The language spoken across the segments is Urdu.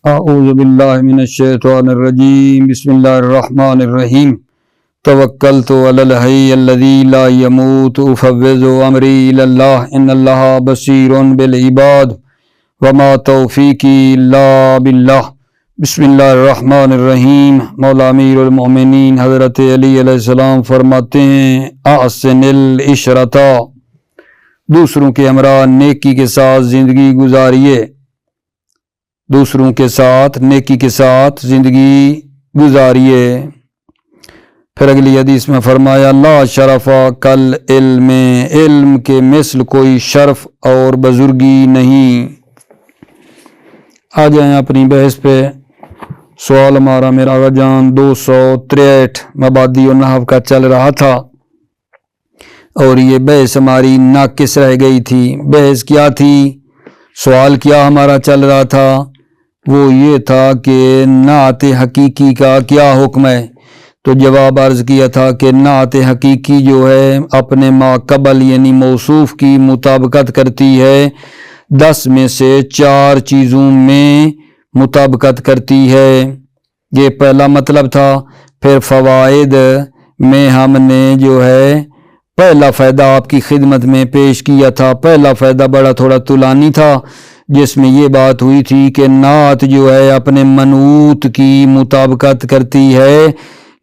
اعوذ باللہ من الشیطان الرجیم بسم اللہ الرحمن الرحیم توکلت علی الحی الذی لا یموت افوض امری الی اللہ ان اللہ بصیر بالعباد وما توفیقی الا باللہ بسم اللہ الرحمن الرحیم۔ مولا امیر المومنین حضرت علی علیہ السلام فرماتے ہیں احسن العشرۃ، دوسروں کے ہمراہ نیکی کے ساتھ زندگی گزاریے، دوسروں کے ساتھ نیکی کے ساتھ زندگی گزاریے۔ پھر اگلی حدیث میں فرمایا لا شرف کل علم، علم کے مثل کوئی شرف اور بزرگی نہیں۔ آ جائیں اپنی بحث پہ۔ سوال ہمارا میرا آغا جان 263 مبادی و نحو کا چل رہا تھا اور یہ بحث ہماری ناقص رہ گئی تھی۔ بحث کیا تھی؟ سوال کیا ہمارا چل رہا تھا؟ وہ یہ تھا کہ نعت حقیقی کا کیا حکم ہے؟ تو جواب عرض کیا تھا کہ نعت حقیقی جو ہے اپنے ما قبل یعنی موصوف کی مطابقت کرتی ہے، 10 میں سے 4 چیزوں میں مطابقت کرتی ہے۔ یہ پہلا مطلب تھا۔ پھر فوائد میں ہم نے جو ہے پہلا فائدہ آپ کی خدمت میں پیش کیا تھا۔ پہلا فائدہ بڑا تھوڑا طولانی تھا، جس میں یہ بات ہوئی تھی کہ نعت جو ہے اپنے منعوت کی مطابقت کرتی ہے،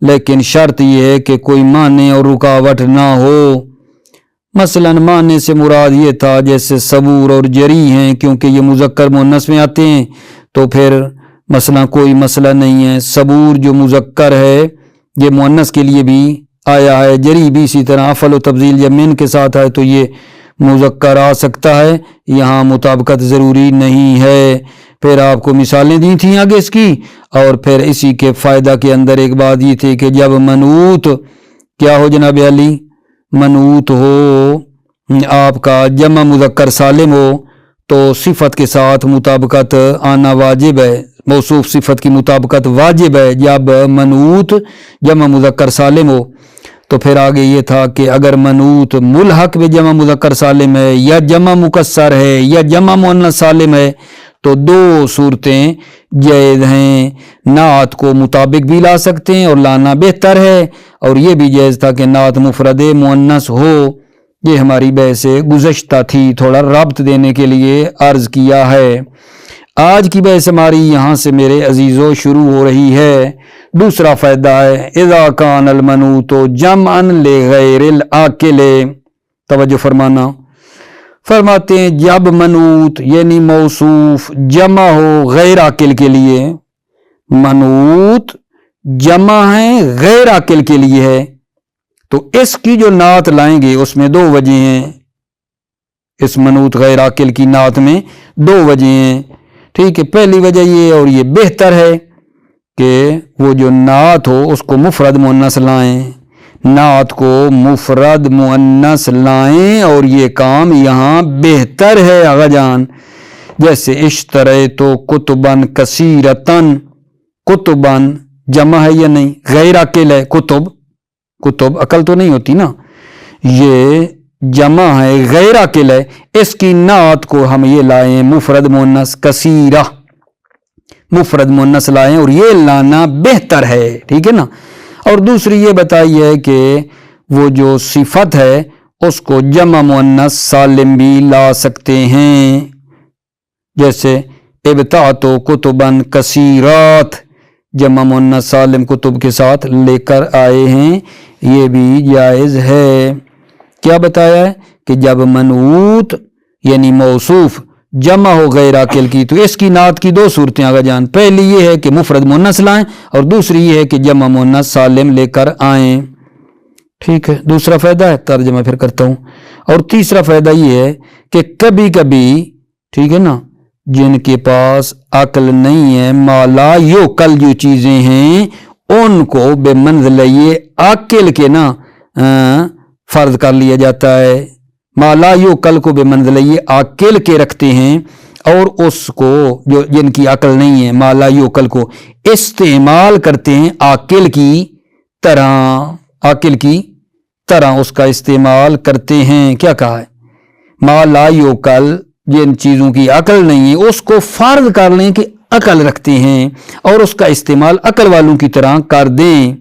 لیکن شرط یہ ہے کہ کوئی معنی اور رکاوٹ نہ ہو۔ مثلا معنی سے مراد یہ تھا جیسے صبور اور جری ہیں، کیونکہ یہ مذکر مؤنث میں آتے ہیں تو پھر مثلا کوئی مسئلہ نہیں ہے۔ صبور جو مذکر ہے یہ مؤنث کے لیے بھی آیا ہے، جری بھی اسی طرح۔ افعل و تفضیل جب من کے ساتھ آئے تو یہ مذکر آ سکتا ہے، یہاں مطابقت ضروری نہیں ہے۔ پھر آپ کو مثالیں دی تھیں آگے اس کی، اور پھر اسی کے فائدہ کے اندر ایک بات یہ تھی کہ جب منعوت کیا ہو جناب علی، منعوت ہو آپ کا جمع مذکر سالم ہو تو صفت کے ساتھ مطابقت آنا واجب ہے، موصوف صفت کی مطابقت واجب ہے جب منعوت جمع مذکر سالم ہو۔ تو پھر آگے یہ تھا کہ اگر منعوت ملحق میں جمع مذکر سالم ہے یا جمع مکسر ہے یا جمع مؤنث سالم ہے تو 2 صورتیں جائز ہیں۔ نعت کو مطابق بھی لا سکتے ہیں اور لانا بہتر ہے، اور یہ بھی جائز تھا کہ نعت مفرد مؤنث ہو۔ یہ ہماری بحث گزشتہ تھی، تھوڑا ربط دینے کے لیے عرض کیا ہے۔ آج کی بحث ہماری یہاں سے میرے عزیزو شروع ہو رہی ہے۔ دوسرا فائدہ ہے اذا کان المنعوت جمعا لغیر العاقل، توجہ فرمانا۔ فرماتے ہیں جب منعوت یعنی موصوف جمع ہو غیر عاقل کے لیے، منعوت جمع ہے غیر عاقل کے لیے ہے، تو اس کی جو نعت لائیں گے اس میں 2 وجہ ہیں۔ اس منعوت غیر عاقل کی نعت میں 2 وجہ ہیں، ٹھیک ہے۔ پہلی وجہ یہ اور یہ بہتر ہے کہ وہ جو نعت ہو اس کو مفرد مؤنث لائیں، نعت کو مفرد مؤنث لائیں، اور یہ کام یہاں بہتر ہے آغا جان۔ جیسے اشتریت کتباً کثیرتاً، کتباً جمع ہے یا نہیں؟ غیر عاقل ہے، کتب عقل تو نہیں ہوتی نا، یہ جمع ہے غیر عاقل ہے، اس کی نعت کو ہم یہ لائیں مفرد مؤنث کثیرہ، مفرد مؤنث لائیں، اور یہ لانا بہتر ہے، ٹھیک ہے نا۔ اور دوسری یہ بتائی ہے کہ وہ جو صفت ہے اس کو جمع مؤنث سالم بھی لا سکتے ہیں، جیسے ابتعت کتباً کثیرات، جمع مؤنث سالم کتب کے ساتھ لے کر آئے ہیں، یہ بھی جائز ہے۔ کیا بتایا ہے کہ جب منعوت یعنی موصوف جمع ہو غیر عاقل کی تو اس کی نعت کی 2 صورتیں آگا جان۔ پہلی یہ ہے کہ مفرد مؤنث لائیں، اور دوسری یہ ہے کہ جمع مؤنث سالم لے کر آئیں، ٹھیک ہے۔ دوسرا فائدہ ہے، ترجمہ پھر کرتا ہوں۔ اور تیسرا فائدہ یہ ہے کہ کبھی کبھی، ٹھیک ہے نا، جن کے پاس عقل نہیں ہے، ما لا یعقل جو چیزیں ہیں ان کو بے منزلہ عاقل کے نا فرض کر لیا جاتا ہے، ما لا یعقل کو بے منزلہ عاقل کے رکھتے ہیں، اور اس کو جو جن کی عقل نہیں ہے ما لا یعقل کو استعمال کرتے ہیں عاقل کی طرح اس کا استعمال کرتے ہیں۔ کیا کہا ہے؟ ما لا یعقل، جن چیزوں کی عقل نہیں ہے اس کو فرض کر لیں کہ عقل رکھتے ہیں اور اس کا استعمال عقل والوں کی طرح کر دیں.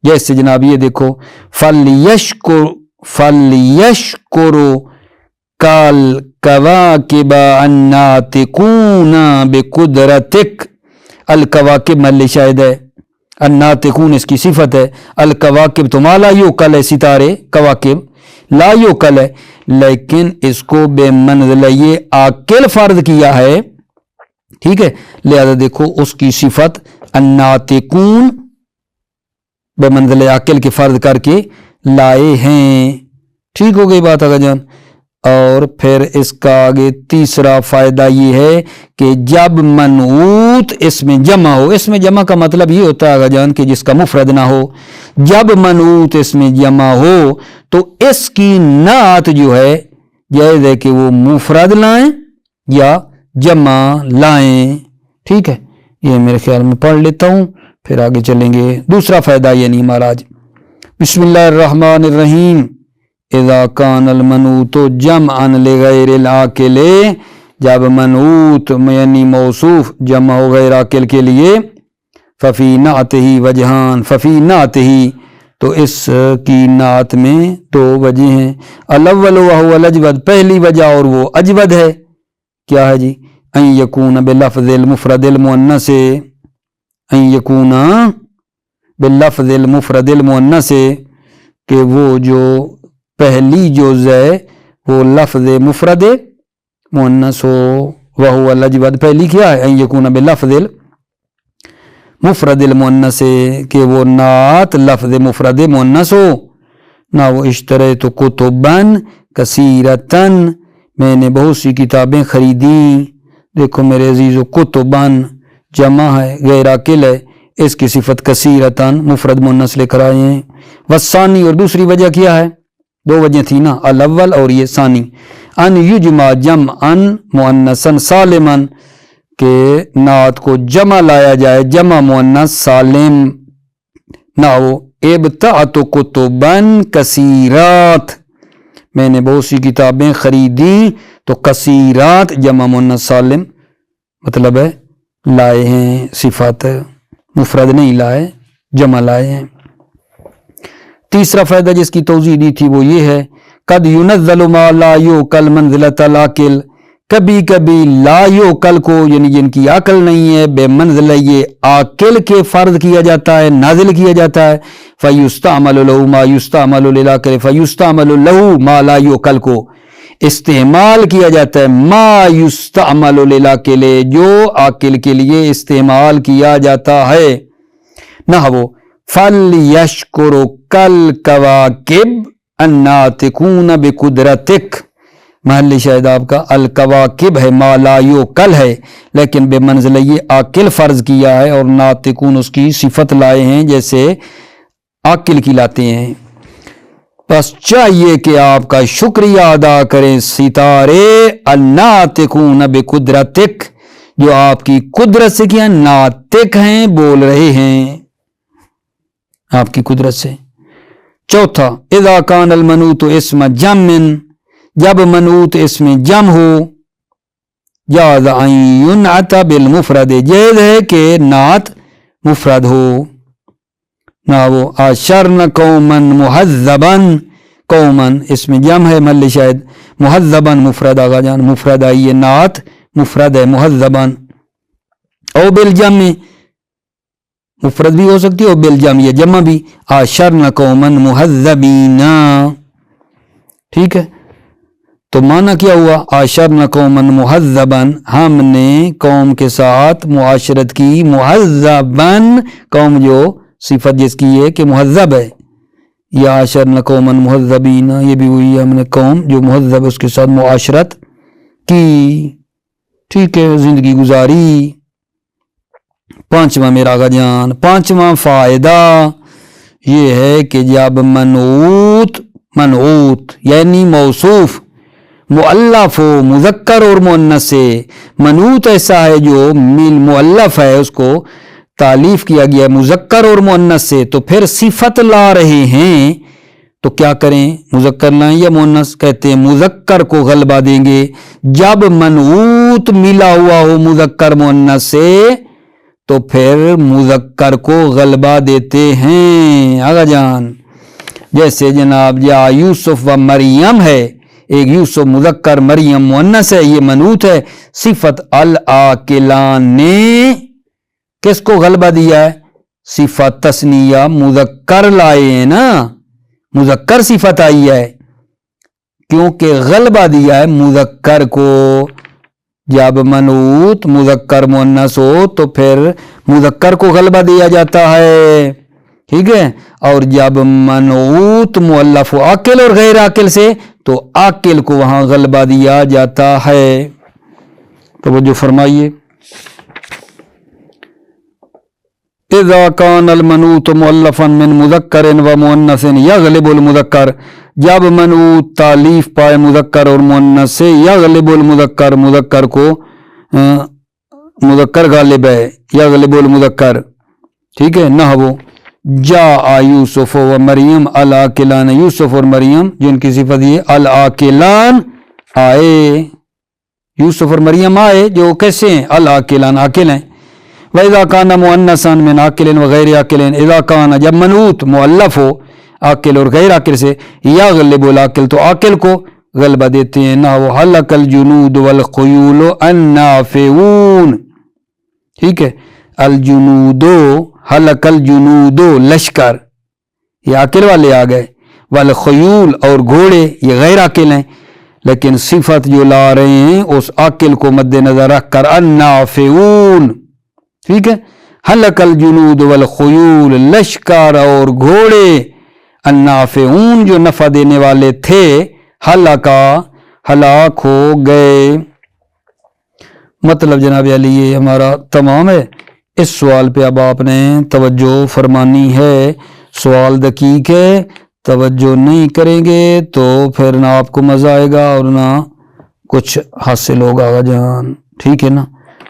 جیسے جناب یہ دیکھو فَلْيَشْكُرُوا كَالْكَوَاكِبَ النَّاطِقُونَ بِقُدْرَتِكَ. الکواکب محل شاہد ہے، الناطقون اس کی صفت ہے. الکواکب تو ما لا یوکل ہے، ستارے کواکب لا یوکل ہے، لیکن اس کو بے منزلہ یہ عاقل فرض کیا ہے. ٹھیک ہے، لہذا دیکھو اس کی صفت الناطقون بے منزلہ عاقل کے فرض کر کے لائے ہیں. ٹھیک ہو گئی بات آگا جان. اور پھر اس کا آگے تیسرا فائدہ یہ ہے کہ جب منعوت اس میں جمع ہو، اس میں جمع کا مطلب یہ ہوتا ہے آگا جان کہ جس کا مفرد نہ ہو. جب منعوت اس میں جمع ہو تو اس کی نعت جو ہے جائز ہے کہ وہ مفرد لائیں یا جمع لائیں. ٹھیک ہے، یہ میرے خیال میں پڑھ لیتا ہوں پھر آگے چلیں گے. دوسرا فائدہ یہ نہیں مہاراج. بسم اللہ الرحمن الرحیم. اذا کان المنعوت جمعا لغیر العاقل، جب منعوت یعنی موصوف جمع ہو غیر عاقل کے لیے، ففی نعتہ وجہان، ففی نعتہ تو اس کی نعت میں دو وجہ ہیں. الاول وہو الاجود، پہلی وجہ اور وہ اجود ہے. کیا ہے جی؟ ان یکون بلفظ المفرد المؤنث، ان یکون باللفظ المفرد المؤنث، کہ وہ جو پہلی جز ہے وہ لفظ مفرد مؤنث ہو. وہو الاجود، پہلی کیا ہے؟ ان یکون باللفظ المفرد المؤنث، کہ وہ نعت لفظ مفرد مؤنث ہو. نہ وہ اشتریت کتبا کثیرتن، میں نے بہت سی کتابیں خریدیں. دیکھو میرے عزیزو، کتباً جمع ہے غیر عاقل ہے، اس کی صفت کثیرتن مفرد مؤنث لے کر آئے ہیں. والثانی، اور دوسری وجہ کیا ہے؟ دو وجہ تھی نا، الاول اور یہ ثانی. ان یجمع جمعا مؤنثا سالما، کہ نعت کو جمع لایا جائے جمع مؤنث سالم. نہ وہ ابتعت کتبا کثیرات، میں نے بہت سی کتابیں خریدی، تو کثیرات جمع مؤنث سالم مطلب ہے لائے ہیں، صفات مفرد نہیں لائے، جمع لائے ہیں. تیسرا فائدہ جس کی توضیح دی تھی وہ یہ ہے، قد ينزل ما لا يعقل منزلۃ العاقل، کبھی کبھی لا یعقل کو یعنی جن کی عقل نہیں ہے بے منزلہ یہ عاقل کے فرض کیا جاتا ہے، نازل کیا جاتا ہے. فیستعمل له ما یستعمل للعاقل، فیستعمل له ما لا یعقل کو استعمال کیا جاتا ہے ما یستعمل للعاقل، جو عاقل کے لیے استعمال کیا جاتا ہے. نحو فَلْيَشْكُرُوا كَالْكَوَاكِبِ النَّاطِقُونَ بِقُدْرَتِكَ، محل شاہد آپ کا الکواکب ہے، ما لا یعقل ہے، لیکن بے منزلہ یہ عاقل فرض کیا ہے، اور ناطقون اس کی صفت لائے ہیں جیسے عاقل کی لاتے ہیں. بس چاہیے کہ آپ کا شکریہ ادا کریں ستارے الناطقون بقدرتک، جو آپ کی قدرت سے کیا ناطق ہیں، بول رہے ہیں آپ کی قدرت سے. چوتھا، اذا کان المنعوت اسم جمع، جب منعوت اسم جمع ہو، جاز ان ینعت بالمفرد، جائز ہے کہ نعت مفرد ہو. نہ وہ اشرن قوما مہذبا، قوما اس میں جمع ہے محل شاہد، مہذبا مفرد آگا جان، مفرد آئی ہے، نعت مفرد ہے مہذبا. او بالجمع، مفرد بھی ہو سکتی ہے اور بالجمع یہ جمع بھی، اشرن قوما مہذبین. ٹھیک ہے، تو معنی کیا ہوا؟ اشرن قوما مہذبا، ہم نے قوم کے ساتھ معاشرت کی، مہذبا قوم جو صفت جس کی ہے کہ مہذب ہے، یا اشرن قوما مہذبین، یہ بھی ہوئی ہم نے قوم جو مہذب اس کے ساتھ معاشرت کی. ٹھیک ہے، زندگی گزاری. پانچواں میرا آقا جان، پانچواں فائدہ یہ ہے کہ جب منعوت یعنی موصوف مؤلف ہو، مذکر اور مؤنث سے، منعوت ایسا ہے جو مؤلف ہے، اس کو تالیف کیا گیا مذکر اور مؤنث سے، تو پھر صفت لا رہے ہیں تو کیا کریں؟ مذکر لائیں یا مؤنث؟ کہتے ہیں مذکر کو غلبہ دیں گے جب منعوت ملا ہوا ہو مذکر مؤنث سے، تو پھر مذکر کو غلبہ دیتے ہیں آغا جان۔ جیسے جناب یا یوسف و مریم ہے، ایک یوسف مذکر مریم مؤنث ہے، یہ منعوت ہے۔ صفت الآکلان نے کس کو غلبہ دیا ہے؟ صفت تثنیہ مذکر لائے ہیں نا، مذکر صفت آئی ہے، کیونکہ غلبہ دیا ہے مذکر کو۔ جب منعوت مذکر مؤنث ہو تو پھر مذکر کو غلبہ دیا جاتا ہے، ٹھیک ہے۔ اور جب منعوت مؤلف و عاقل اور غیر عاقل سے، تو عاقل کو وہاں غلبہ دیا جاتا ہے۔ توجہ فرمائیے، اذا کان المنعوت مؤلفا من مذکر و مؤنث یغلب المذکر، جب منعوت تالیف پائے مذکر اور مؤنث سے، یغلب المذکر، مذکر کو مذکر غالب ہے، یغلب المذکر، ٹھیک ہے۔ نحو جاء یوسف و مریم العاقلان، یوسف اور مریم جن کی صفت یہ العاقلان آئے، یوسف اور مریم آئے جو کیسے ہیں؟ العاقلان، عاقل ہیں۔ وَإِذَا كَانَ مُؤَنَّثًا مِنْ عَاقِلٍ وَغَيْرِ عَاقِلٍ، اذا کان جب منعوت مؤلف ہو عاقل اور غیر عاقل سے، یغلب العاقل تو عاقل کو غلبہ دیتے ہیں۔ نحو حلق الجنود والخیول النافعون، ٹھیک ہے۔ الجنود، حلق الجنود لشکر، یہ عاقل والے آ گئے، والخیول اور گھوڑے یہ غیر عاقل ہیں، لیکن صفت جو لا رہے ہیں اس عاقل کو مد نظر رکھ کر النافعون، ٹھیک ہے۔ حلق الجنود والخیول، لشکر اور گھوڑے، النافعون جو نفع دینے والے تھے، ہلاکا ہلاک ہو گئے۔ مطلب جناب علی یہ ہمارا تمام ہے۔ اس سوال پہ اب آپ نے توجہ فرمانی ہے، سوال دقیق ہے، توجہ نہیں کریں گے تو پھر نہ آپ کو مزہ آئے گا اور نہ کچھ حاصل ہوگا جان، ٹھیک ہے نا۔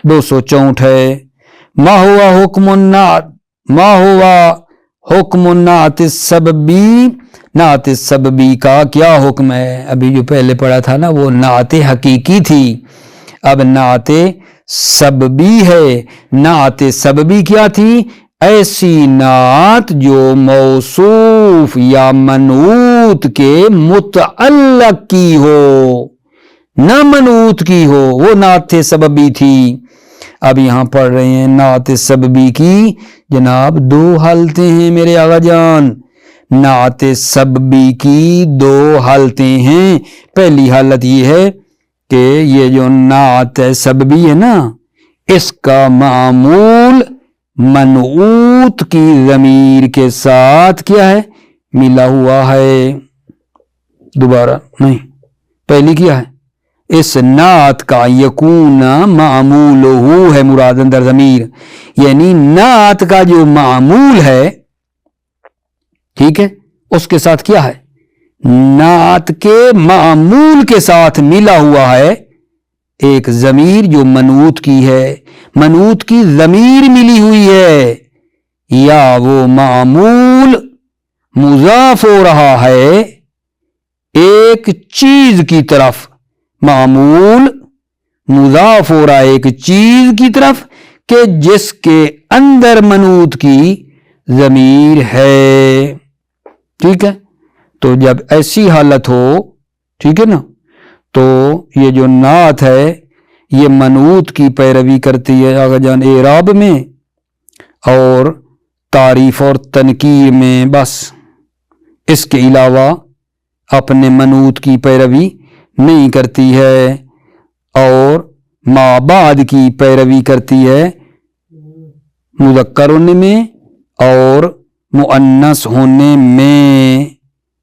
264 ہے، ما ہوا حکم النعت، ما ہوا حکم النعت السببی، نعت السببی کا کیا حکم ہے؟ ابھی جو پہلے پڑھا تھا نا وہ نعت حقیقی تھی، اب نعت سببی ہے۔ نعت سببی کیا تھی؟ ایسی نعت جو موصوف یا منعوت کے متعلق کی ہو، نہ منعوت کی ہو، وہ نعت سببی تھی۔ اب یہاں پڑھ رہے ہیں نعت سببی کی جناب 2 حالتیں ہیں میرے آقا جان، نعت سببی کی 2 حالتیں ہیں۔ پہلی حالت یہ ہے کہ یہ جو نعت سببی ہے نا، اس کا معمول منعوت کی ضمیر کے ساتھ کیا ہے؟ ملا ہوا ہے۔ دوبارہ نہیں، پہلی کیا ہے؟ اس نعت کا یکون معمولہ ہے مراد اندر ضمیر، یعنی نعت کا جو معمول ہے، ٹھیک ہے، اس کے ساتھ کیا ہے؟ نعت کے معمول کے ساتھ ملا ہوا ہے ایک ضمیر جو منعوت کی ہے، منعوت کی ضمیر ملی ہوئی ہے، یا وہ معمول مضاف ہو رہا ہے ایک چیز کی طرف، معمول مضاف ہو رہا ہے ایک چیز کی طرف کہ جس کے اندر منعوت کی ضمیر ہے، ٹھیک ہے۔ تو جب ایسی حالت ہو، ٹھیک ہے نا، تو یہ جو نعت ہے یہ منعوت کی پیروی کرتی ہے آقا جان اعراب میں اور تعریف اور تنکیر میں، بس اس کے علاوہ اپنے منعوت کی پیروی نہیں کرتی ہے، اور ما بعد کی پیروی کرتی ہے مذکر ہونے میں اور مؤنث ہونے میں،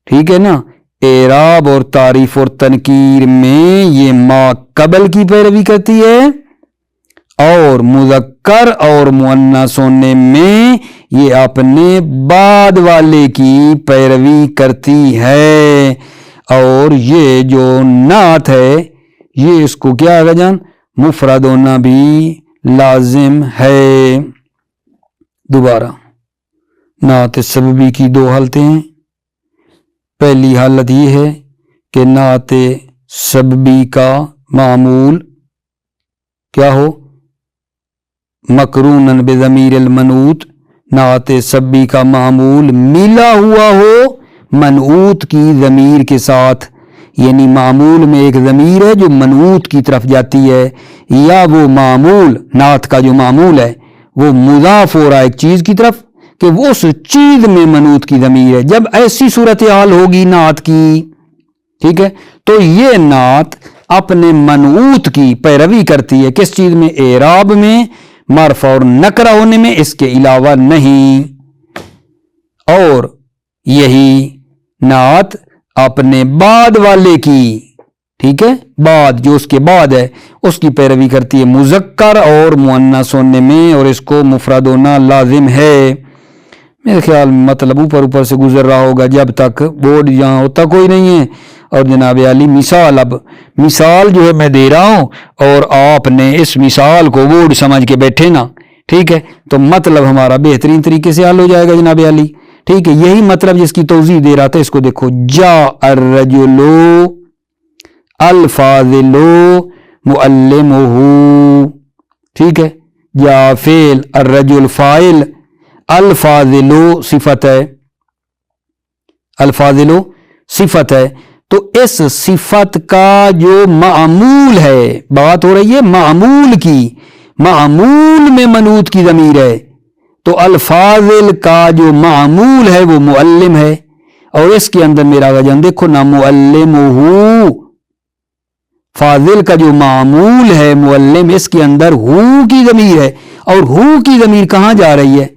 ٹھیک ہے نا۔ اعراب اور تعریف اور تنکیر میں یہ ما قبل کی پیروی کرتی ہے، اور مذکر اور مؤنث ہونے میں یہ اپنے بعد والے کی پیروی کرتی ہے۔ اور یہ جو نعت ہے یہ اس کو کیا ہے جان؟ مفرد ہونا بھی لازم ہے۔ دوبارہ نعت سببی کی 2 حالتیں ہیں، پہلی حالت یہ ہے کہ نعت سببی کا معمول کیا ہو، مقروناً بضمیر المنعوت، نعت سببی کا معمول ملا ہوا ہو منعوت کی ضمیر کے ساتھ، یعنی معمول میں ایک ضمیر ہے جو منعوت کی طرف جاتی ہے، یا وہ معمول نعت کا جو معمول ہے وہ مضاف ہو رہا ہے ایک چیز کی طرف کہ وہ اس چیز میں منعوت کی ضمیر ہے۔ جب ایسی صورتحال ہوگی نعت کی، ٹھیک ہے، تو یہ نعت اپنے منعوت کی پیروی کرتی ہے، کس چیز میں؟ اعراب میں، مرفوع اور نکرہ ہونے میں، اس کے علاوہ نہیں۔ اور یہی نعت اپنے بعد والے کی، ٹھیک ہے، بعد جو اس کے بعد ہے اس کی پیروی کرتی ہے مذکر اور مؤنث ہونے میں، اور اس کو مفرد ہونا لازم ہے۔ میرے خیال میں مطلب اوپر سے گزر رہا ہوگا جب تک بورڈ یہاں ہوتا کوئی نہیں ہے۔ اور جناب عالی مثال جو ہے میں دے رہا ہوں اور آپ نے اس مثال کو بورڈ سمجھ کے بیٹھے نا، ٹھیک ہے، تو مطلب ہمارا بہترین طریقے سے حل ہو جائے گا جناب عالی، ٹھیک ہے۔ یہی مطلب جس کی توضیح دے رہا تھا، اس کو دیکھو، جاء الرجل الفاضل معلمہ، ٹھیک ہے، جاء فعل، الرجل فاعل، الفاضل صفت ہے، الفاضل صفت ہے، تو اس صفت کا جو معمول ہے، بات ہو رہی ہے معمول کی، معمول میں منعوت کی ضمیر ہے، تو الفاضل کا جو معمول ہے وہ معلم ہے، اور اس کے اندر میرا وجن دیکھو نا، معلمہ، فاضل کا جو معمول ہے معلم، اس کے اندر ہو کی ضمیر ہے، اور ہو کی ضمیر کہاں جا رہی ہے؟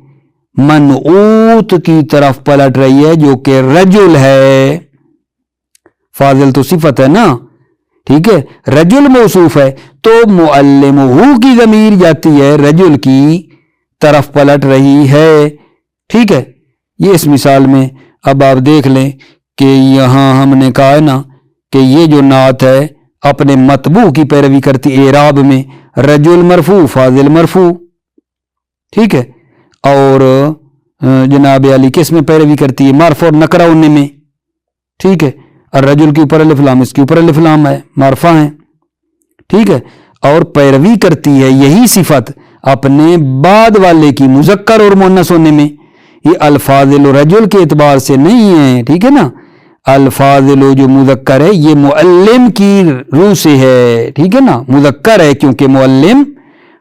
منعوت کی طرف پلٹ رہی ہے جو کہ رجل ہے۔ فاضل تو صفت ہے نا، ٹھیک ہے، رجل موصوف ہے، تو معلمہ کی ضمیر جاتی ہے رجل کی طرف پلٹ رہی ہے، ٹھیک ہے۔ یہ اس مثال میں اب آپ دیکھ لیں کہ یہاں ہم نے کہا ہے نا کہ یہ جو نعت ہے اپنے مطبوع کی پیروی کرتی، اعراب میں رجل مرفوع، فاضل مرفوع، ٹھیک ہے، اور جناب علی کس میں پیروی کرتی ہے؟ مرفوع اور نکرہ ہونے میں، ٹھیک ہے، الرجل کے اوپر الف لام، اس کے اوپر الف لام ہے، مرفع ہے، ٹھیک ہے، اور پیروی کرتی ہے یہی صفت اپنے بعد والے کی مذکر اور مؤنث ہونے میں۔ یہ الفاظل رجل کے اعتبار سے نہیں ہے، ٹھیک ہے نا، الفاظل جو مذکر ہے یہ معلم کی روح سے ہے، ٹھیک ہے نا، مذکر ہے کیونکہ معلم،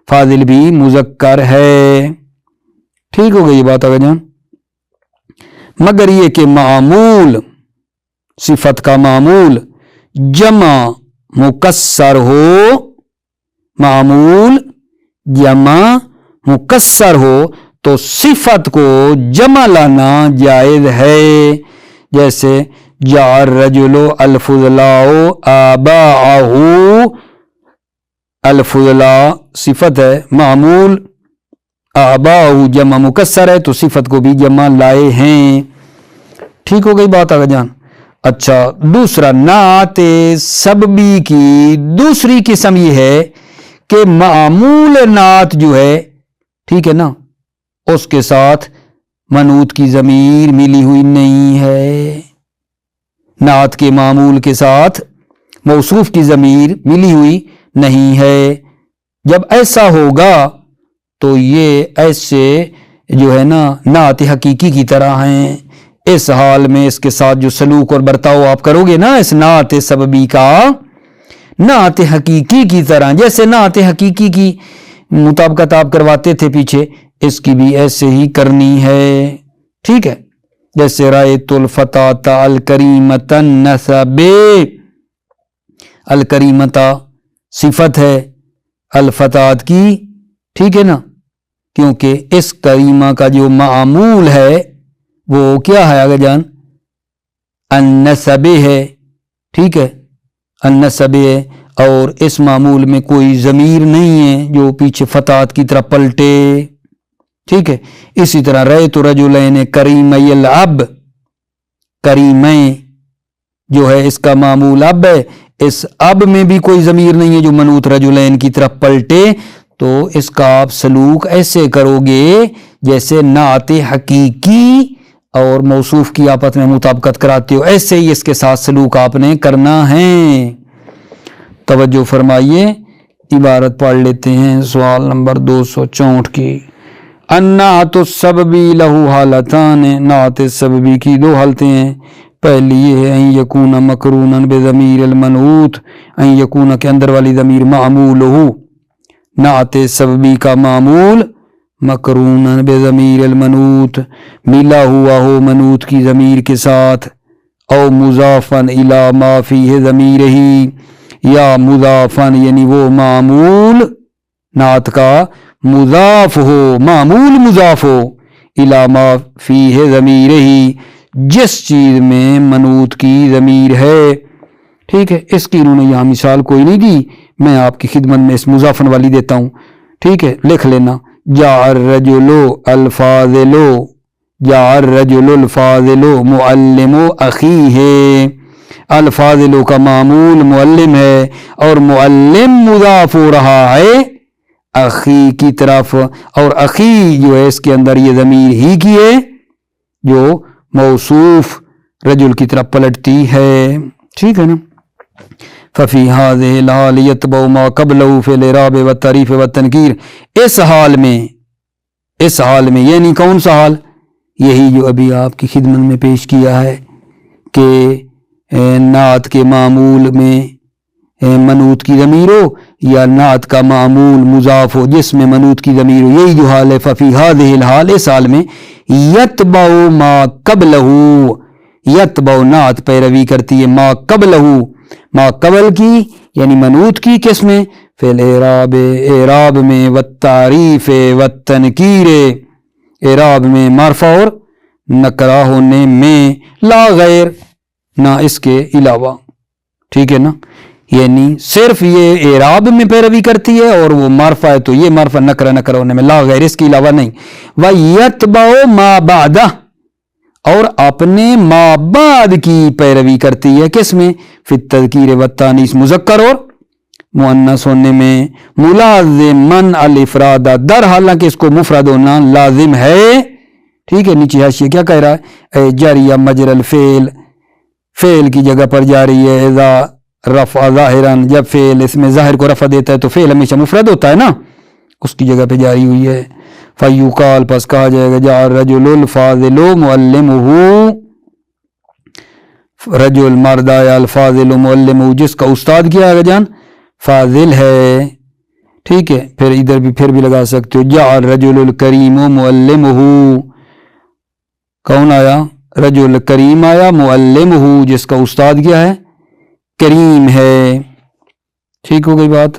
فاضل بھی مذکر ہے، ٹھیک ہو گئی یہ بات آگے جان۔ مگر یہ کہ معمول، صفت کا معمول جمع مکسر ہو، معمول جمع مکسر ہو تو صفت کو جمع لانا جائز ہے، جیسے جاء الرجل الفضلاء آباءہ، الفضلاء صفت ہے، معمول آباءہ جمع مکسر ہے تو صفت کو بھی جمع لائے ہیں، ٹھیک ہو گئی بات آگے جان۔ اچھا، دوسرا نعت سببی کی دوسری قسم یہ ہے کہ معمول نعت جو ہے، ٹھیک ہے نا، اس کے ساتھ منعوت کی ضمیر ملی ہوئی نہیں ہے، نعت کے معمول کے ساتھ موصوف کی ضمیر ملی ہوئی نہیں ہے۔ جب ایسا ہوگا تو یہ ایسے جو ہے نا نعت حقیقی کی طرح ہیں، اس حال میں اس کے ساتھ جو سلوک اور برتاؤ آپ کرو گے نا اس نعت سببی کا، نعت حقیقی کی طرح، جیسے نعت حقیقی کی مطابقت آپ کرواتے تھے پیچھے، اس کی بھی ایسے ہی کرنی ہے، ٹھیک ہے۔ جیسے رأیت الفتاة الکریمۃ النسب، الکریمۃ صفت ہے الفتاة کی، ٹھیک ہے نا، کیونکہ اس کریمہ کا جو معمول ہے وہ کیا ہے آگے جان؟ النسب ہے، ٹھیک ہے، النسب ہے، اور اس معمول میں کوئی ضمیر نہیں ہے جو پیچھے فتاة کی طرف پلٹے، ٹھیک ہے۔ اسی طرح رأیت رجلین کریمی الاب، کریمیں جو ہے اس کا معمول اب ہے، اس اب میں بھی کوئی ضمیر نہیں ہے جو منعوت رجلین کی طرف پلٹے، تو اس کا آپ سلوک ایسے کرو گے جیسے نعت حقیقی اور موصوف کی آپس میں مطابقت کراتے ہو، ایسے ہی اس کے ساتھ سلوک آپ نے کرنا ہے۔ توجہ فرمائیے، عبارت پڑھ لیتے ہیں سوال نمبر 264 کی۔ النعت السببی لہو حالتان، نعت سببی کی دو حالتیں ہیں۔ پہلی یہ ہے ان یکون مقرونا بضمیر المنعوت، ان یکون کے اندر والی ضمیر معمول ہو، نعت سببی کا معمول مقرونا بضمیر المنعوت ملا ہوا ہو منعوت کی ضمیر کے ساتھ، او مضافا الی ما فیہ ضمیر ہی، یا مضافا یعنی وہ معمول نعت کا مضاف ہو، معمول مضاف ہو، الی ما فیہ ضمیر ہی، جس چیز میں منعوت کی ضمیر ہے۔ ٹھیک ہے، اس کی انہوں نے یہاں مثال کوئی نہیں دی، میں آپ کی خدمت میں اس مضافن والی دیتا ہوں۔ ٹھیک ہے، لکھ لینا، جاء الرجل الفاضل، جاء الرجل الفاضل معلم اخیہ، الفاضل کا معمول معلم ہے اور معلم مضاف ہو رہا ہے اخی کی طرف، اور اخی جو ہے اس کے اندر یہ ضمیر ہی کی ہے جو موصوف رجل کی طرف پلٹتی ہے۔ ٹھیک ہے نا۔ ففی هذه الحال یتبع ما قبله فی الاعراب والتعریف والتنکیر، اس حال میں یعنی کون سا حال؟ یہی جو ابھی آپ کی خدمت میں پیش کیا ہے کہ نعت کے معمول میں منعوت کی ضمیر ہو یا نعت کا معمول مضاف ہو جس میں منعوت کی ضمیر ہو، یہی جو حال ہے۔ ففی هذه الحال، اس حال میں یتبع ما قبلہ، یتبع نعت پیروی کرتی ہے ما قبلہ، ما قبل کی یعنی منعوت کی، کس میں؟ فی الاعراب، اعراب میں، والتعریف والتنکیر، اعراب میں معرفہ اور نکرہ ہونے میں، لا غیر، نہ اس کے علاوہ۔ ٹھیک ہے نا، یعنی صرف یہ اعراب میں پیروی کرتی ہے اور وہ معرفہ ہے تو یہ معرفہ نکرہ ہونے میں، لا غیر، اس کے علاوہ نہیں۔ وَيَتْبَعُ مَا بَعْدَهُ، اور اپنے ما بعد کی پیروی کرتی ہے، کس میں؟ فی التذکیر والتانیث، مذکر اور مؤنث ہونے میں، ملازمن الافراد، در حالانکہ اس کو مفرد ہونا لازم ہے۔ ٹھیک ہے، نیچے حاشیہ کیا کہہ رہا ہے؟ جاری مجر الفعل، فعل کی جگہ پر جاری ہے، اذا رفع ظاہرا، جب فعل اس میں ظاہر کو رفع دیتا ہے تو فعل ہمیشہ مفرد ہوتا ہے نا، اس کی جگہ پہ جاری ہوئی ہے۔ فیقال، پس کہا جائے گا، جاء الرجل الفاضل معلمہ، رجل مرد آیا، الفاضل معلمہ جس کا استاد کیا ہے جان؟ فاضل ہے۔ ٹھیک ہے، پھر ادھر بھی پھر بھی لگا سکتے ہو، جاء الرجل الکریم معلمہ، کون آیا؟ رجل کریم آیا، معلمہ جس کا استاد کیا ہے؟ کریم ہے۔ ٹھیک ہو گئی بات؟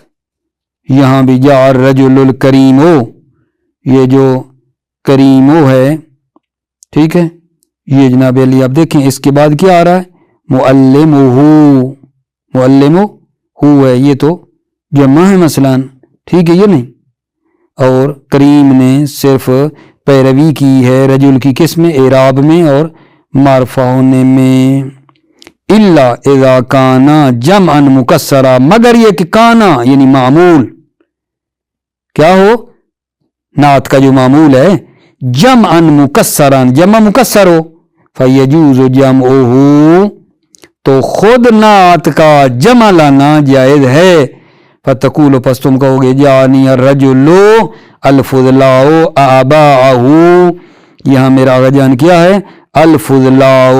یہاں بھی جاء الرجل الکریم، یہ جو کریمو ہے، ٹھیک ہے، یہ جناب علی آپ دیکھیں اس کے بعد کیا آ رہا ہے؟ معلمہ، معلمہ ہے، یہ تو جمع ہے مثلا، ٹھیک ہے، یہ نہیں، اور کریم نے صرف پیروی کی ہے رجل کی، کس میں؟ اعراب میں اور معرفہ ہونے میں، الا اذا کانا جمعا مکسرا، مگر یہ کہ کانا یعنی معمول کیا ہو؟ نعت کا جو معمول ہے جمعا مکسرا، جمع مکسر ہو، فیجوز جمعہ، تو خود نعت کا جمع لانا جائز ہے۔ فتقول، پس تم کہو گے، جانی الرجل الفضلاء آباءہ، یہاں میرا آغا جان کیا ہے؟ الفضلاء،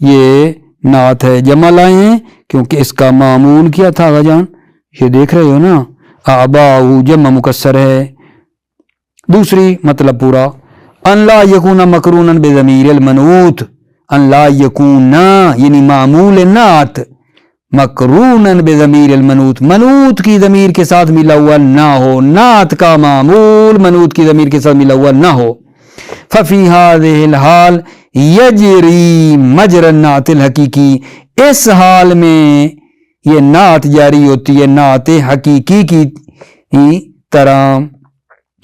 یہ نعت ہے، جمع لائے ہیں کیونکہ اس کا معمول کیا تھا آغا جان؟ یہ دیکھ رہے ہو نا، آباءہ جمع مکسر ہے۔ دوسری مطلب پورا، ان لا یکون مقرونا بضمیر المنعوت، ان لا یکون یعنی معمول نعت مقرونا بضمیر المنعوت، منعوت کی ضمیر کے ساتھ ملا ہوا نہ ہو، نعت کا معمول منعوت کی ضمیر کے ساتھ ملا ہوا نہ ہو۔ ففی هذه الحال یجری مجر النعت الحقیقی، اس حال میں یہ نعت جاری ہوتی ہے نعت حقیقی کی طرح۔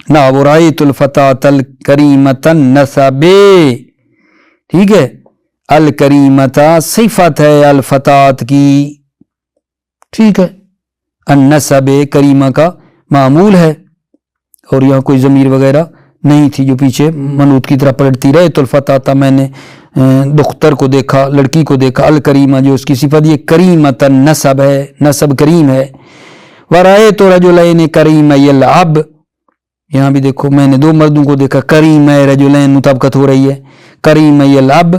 نحو رأیت الفتاة الکریمۃ النسب، ٹھیک ہے، الکریمۃ صفت ہے الفتاة کی، ٹھیک ہے، النسب کریمہ کا معمول ہے، اور یہاں کوئی ضمیر وغیرہ نہیں تھی جو پیچھے منوط کی طرح پلٹتی رہے. الفتاة میں نے دختر کو دیکھا, لڑکی کو دیکھا. الکریمہ جو اس کی صفت, یہ کریمۃ نسب ہے, نسب کریم ہے. ورأیت رجلین کریمی الاب, یہاں بھی دیکھو میں نے دو مردوں کو دیکھا. کریم رجلین مطابقت ہو رہی ہے. کریمی الاب,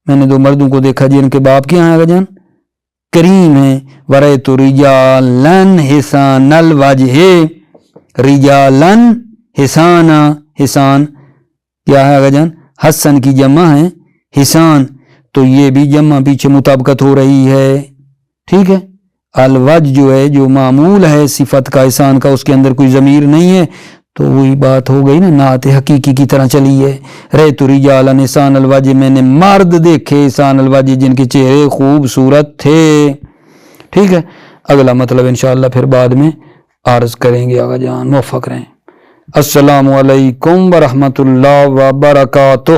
میں نے دو مردوں کو دیکھا جن کے باپ کے یہاں جان کریم ہے. ورأیت رجالا حسان الوجہ, رجالا حسانا, حسان کیا ہے جان, حسن کی جمع ہے حسان, تو یہ بھی جمع پیچھے مطابقت ہو رہی ہے. ٹھیک ہے. الوجہ جو ہے جو معمول ہے صفت کا حسان کا, اس کے اندر کوئی ضمیر نہیں ہے, تو وہی بات ہو گئی نا, نعت حقیقی کی طرح چلی ہے. رأیت رجالا حسان الوجہ, میں نے مرد دیکھے حسان الوجہ جن کے چہرے خوبصورت تھے. ٹھیک ہے. اگلا مطلب انشاءاللہ پھر بعد میں عرض کریں گے. آقا جان موفق رہیں. السلام علیکم ورحمۃ اللہ وبرکاتہ.